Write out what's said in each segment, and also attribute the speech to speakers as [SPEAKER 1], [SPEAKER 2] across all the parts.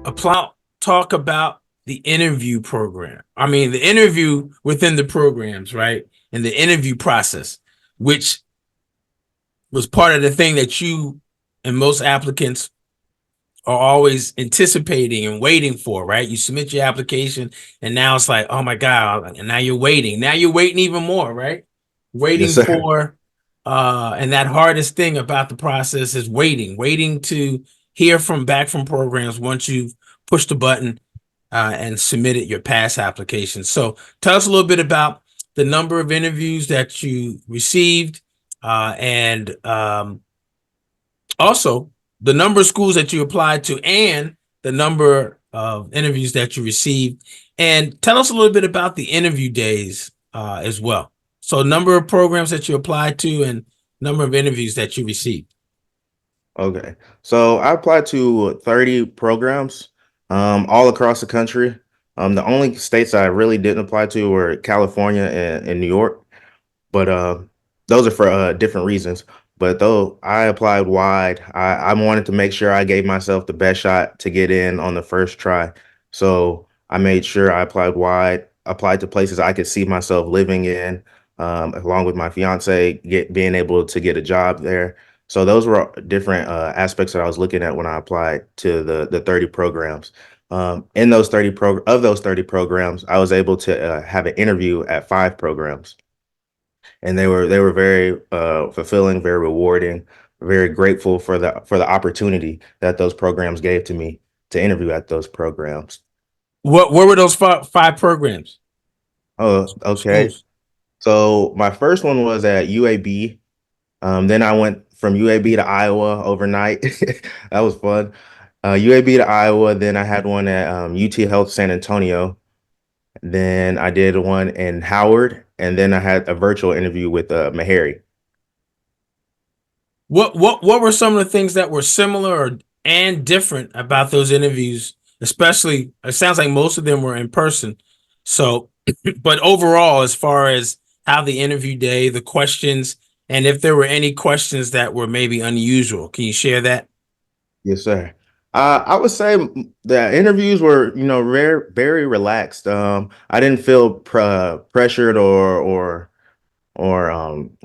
[SPEAKER 1] apply, talk about the interview program. I mean, the interview within the programs, right? And the interview process, which was part of the thing that you and most applicants are always anticipating and waiting for, right? You submit your application and now it's like, oh my God, and now you're waiting. Now you're waiting even more, right?
[SPEAKER 2] Yes,
[SPEAKER 1] Waiting
[SPEAKER 2] sir.
[SPEAKER 1] for and that hardest thing about the process is waiting to hear from back from programs once you've pushed the button and submitted your pass application. So tell us a little bit about the number of interviews that you received and also the number of schools that you applied to and the number of interviews that you received. And tell us a little bit about the interview days as well. So number of programs that you applied to and number of interviews that you received.
[SPEAKER 2] Okay. So I applied to 30 programs all across the country. The only states I really didn't apply to were California and New York, but those are for different reasons. But though I applied wide, I wanted to make sure I gave myself the best shot to get in on the first try. So I made sure I applied wide, applied to places I could see myself living in, along with my fiance, being able to get a job there. So those were different aspects that I was looking at when I applied to the 30 programs. In those 30 programs, I was able to have an interview at 5 programs, and they were very fulfilling, very rewarding, very grateful for the opportunity that those programs gave to me to interview at those programs.
[SPEAKER 1] What were those five programs?
[SPEAKER 2] Oh, okay.
[SPEAKER 1] Schools.
[SPEAKER 2] So my first one was at UAB. Then I went from UAB to Iowa overnight. That was fun. UAB to Iowa. Then I had one at UT Health San Antonio. Then I did one in Howard, and then I had a virtual interview with Meharry.
[SPEAKER 1] What were some of the things that were similar and different about those interviews? Especially, it sounds like most of them were in person. So, but overall, as far as how the interview day, the questions, and if there were any questions that were maybe unusual, can you share that?
[SPEAKER 2] Yes, sir. I would say the interviews were, very relaxed. I didn't feel pressured or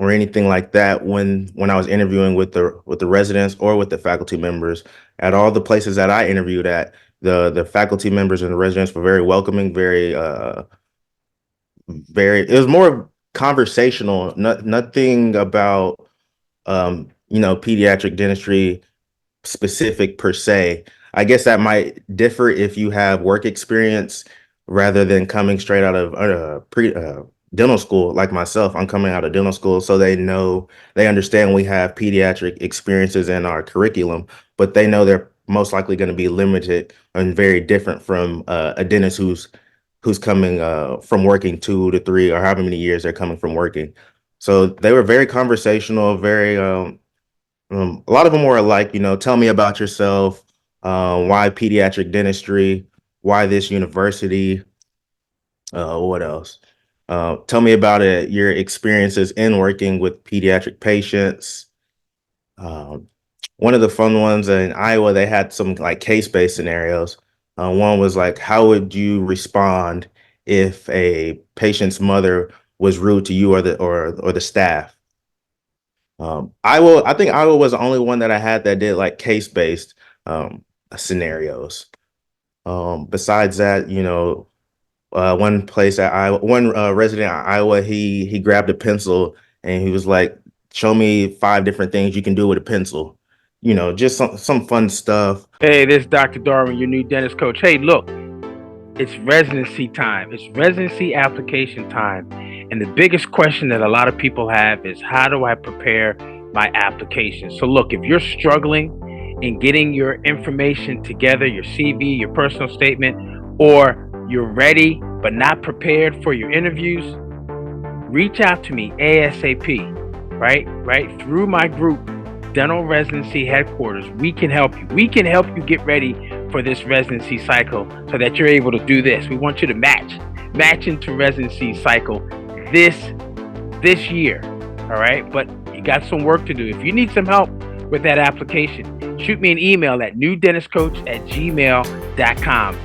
[SPEAKER 2] anything like that when I was interviewing with the residents or with the faculty members. At all the places that I interviewed at, the faculty members and the residents were very welcoming, very. It was more conversational. Nothing about pediatric dentistry specific per se. I guess that might differ if you have work experience rather than coming straight out of pre dental school like myself. I'm coming out of dental school, so they understand we have pediatric experiences in our curriculum, but they know they're most likely going to be limited and very different from a dentist who's coming from working 2 to 3 or however many years they're coming from working. So they were very conversational, very a lot of them were like, tell me about yourself, why pediatric dentistry, why this university, what else? Tell me about it, your experiences in working with pediatric patients. Um, One of the fun ones in Iowa, they had some like case-based scenarios. One was like, how would you respond if a patient's mother was rude to you or the staff? I think Iowa was the only one that I had that did like case-based scenarios. Besides that, one place at Iowa, one resident at Iowa, he grabbed a pencil and he was like, "Show me 5 different things you can do with a pencil." Just some fun stuff.
[SPEAKER 3] Hey, this is Dr. Darwin, your new dentist coach. Hey, look, it's residency time. It's residency application time. And the biggest question that a lot of people have is how do I prepare my application? So, look, if you're struggling in getting your information together, your CV, your personal statement, or you're ready but not prepared for your interviews, reach out to me ASAP, right? Right? Through my group, Dental Residency Headquarters, we can help you. We can help you get ready for this residency cycle so that you're able to do this. We want you to match into residency cycle this this year. All right. But you got some work to do. If you need some help with that application, shoot me an email at newdentistcoach@gmail.com.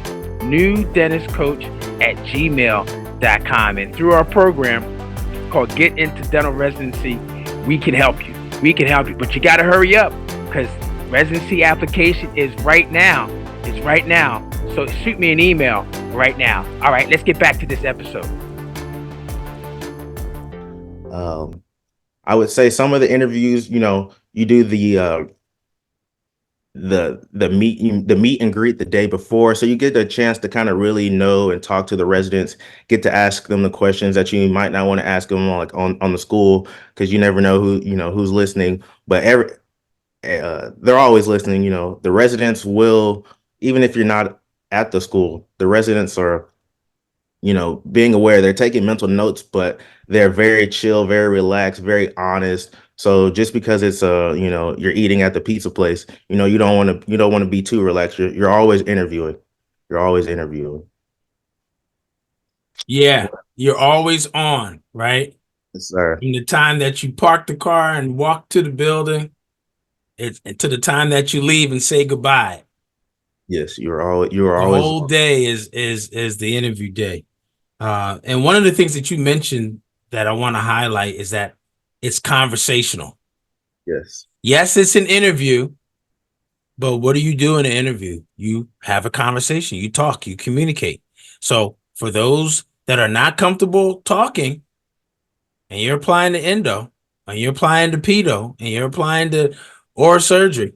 [SPEAKER 3] Newdentistcoach@gmail.com. And through our program called Get Into Dental Residency, we can help you. We can help you. But you got to hurry up because residency application is right now. It's right now. So shoot me an email right now. All right, let's get back to this episode.
[SPEAKER 2] I would say some of the interviews, you do the meet and greet the day before, so you get a chance to kind of really know and talk to the residents, get to ask them the questions that you might not want to ask them on the school, because you never know who's listening. But they're always listening. The residents will, even if you're not at the school, the residents are being aware, they're taking mental notes, but they're very chill, very relaxed, very honest. So just because it's you're eating at the pizza place, you don't want to be too relaxed. You're always interviewing. You're always interviewing.
[SPEAKER 1] Yeah, you're always on, right?
[SPEAKER 2] Yes, sir.
[SPEAKER 1] From the time that you park the car and walk to the building, it's to the time that you leave and say goodbye.
[SPEAKER 2] Yes, you are always
[SPEAKER 1] the whole day is the interview day. And one of the things that you mentioned that I want to highlight is that it's conversational.
[SPEAKER 2] Yes.
[SPEAKER 1] Yes, it's an interview, but what do you do in an interview? You have a conversation, you talk, you communicate. So for those that are not comfortable talking, and you're applying to endo, and you're applying to pedo, and you're applying to oral surgery,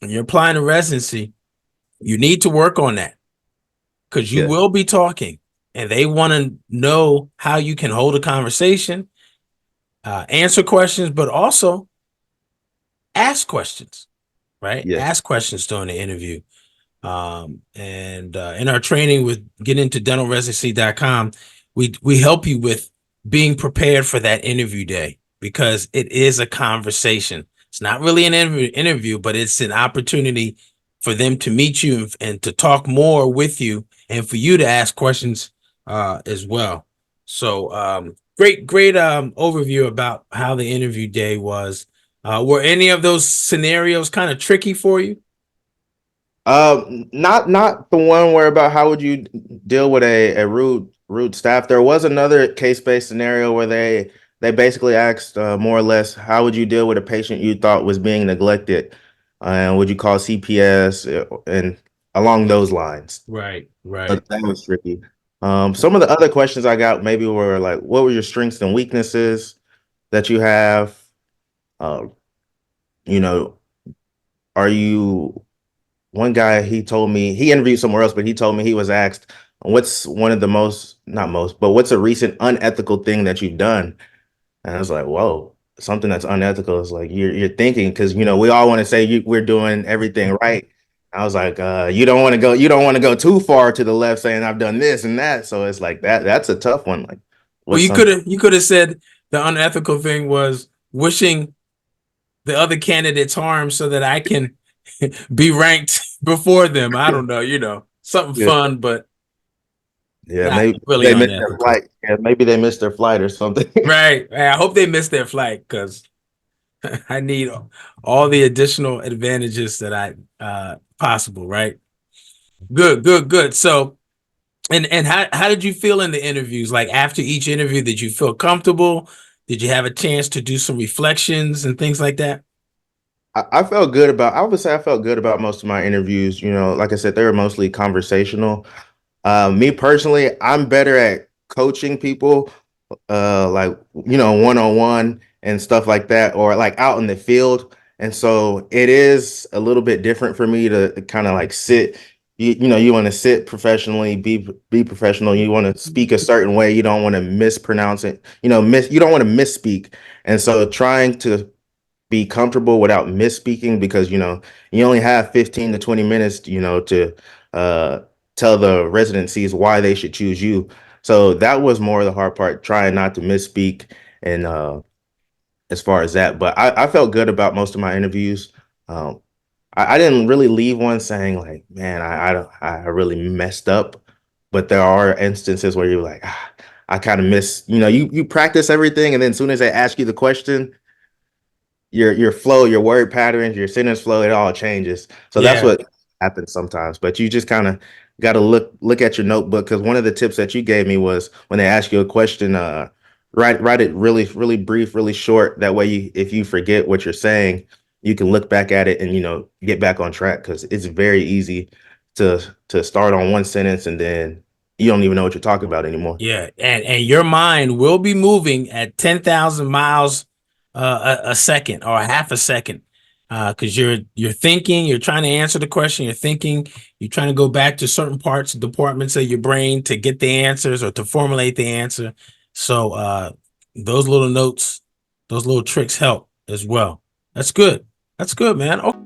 [SPEAKER 1] and you're applying to residency, you need to work on that, because you will be talking, and they want to know how you can hold a conversation, answer questions, but also ask questions, right?
[SPEAKER 2] Yes.
[SPEAKER 1] Ask questions during the interview. And in our training with getintodentalresidency.com, we help you with being prepared for that interview day, because it is a conversation. It's not really an interview, but it's an opportunity for them to meet you and to talk more with you, and for you to ask questions as well. So great overview about how the interview day was. Were any of those scenarios kind of tricky for you?
[SPEAKER 2] Not the one where about how would you deal with a rude staff. There was another case-based scenario where they basically asked more or less, how would you deal with a patient you thought was being neglected, and would you call CPS and along those lines.
[SPEAKER 1] Right.
[SPEAKER 2] But that was tricky. Some of the other questions I got maybe were like, what were your strengths and weaknesses that you have? Are you, one guy, he told me, he interviewed somewhere else, but he told me he was asked, what's one of the what's a recent unethical thing that you've done? And I was like, whoa, something that's unethical is like, you're thinking, because, we all want to say we're doing everything right. I was like, you don't want to go too far to the left saying I've done this and that. So it's like that's a tough one. Like,
[SPEAKER 1] well, you could have said the unethical thing was wishing the other candidates harm so that I can be ranked before them. I don't know, something fun, but
[SPEAKER 2] maybe
[SPEAKER 1] really
[SPEAKER 2] they missed their flight. Yeah, maybe they missed their flight or something.
[SPEAKER 1] Right. I hope they missed their flight, because I need all the additional advantages that I possible. Right. Good. So, and how did you feel in the interviews? Like after each interview, did you feel comfortable? Did you have a chance to do some reflections and things like that?
[SPEAKER 2] I felt good about, I would say I felt good about most of my interviews. Like I said, they were mostly conversational. Me personally, I'm better at coaching people, like, one-on-one and stuff like that, or like out in the field. And so it is a little bit different for me to kind of like sit, you want to sit professionally, be professional. You want to speak a certain way. You don't want to mispronounce it, you don't want to misspeak. And so trying to be comfortable without misspeaking, because, you only have 15 to 20 minutes, to tell the residencies why they should choose you. So that was more of the hard part, trying not to misspeak. And as far as that, but I felt good about most of my interviews. I didn't really leave one saying like, man, I really messed up. But there are instances where you're like, I kind of miss, you practice everything, and then as soon as they ask you the question, your flow, your word patterns, your sentence flow, it all changes. So that's
[SPEAKER 1] Yeah.
[SPEAKER 2] what happens sometimes. But you just kind of got to look at your notebook, because one of the tips that you gave me was when they ask you a question, write it really brief, really short. That way, if you forget what you're saying, you can look back at it and get back on track, because it's very easy to start on one sentence and then you don't even know what you're talking about anymore.
[SPEAKER 1] Yeah, and your mind will be moving at 10,000 miles a second or a half a second, because you're thinking, you're trying to answer the question, you're thinking, you're trying to go back to certain parts, departments of your brain to get the answers or to formulate the answer. So those little notes, those little tricks help as well. That's good. That's good, man. Okay.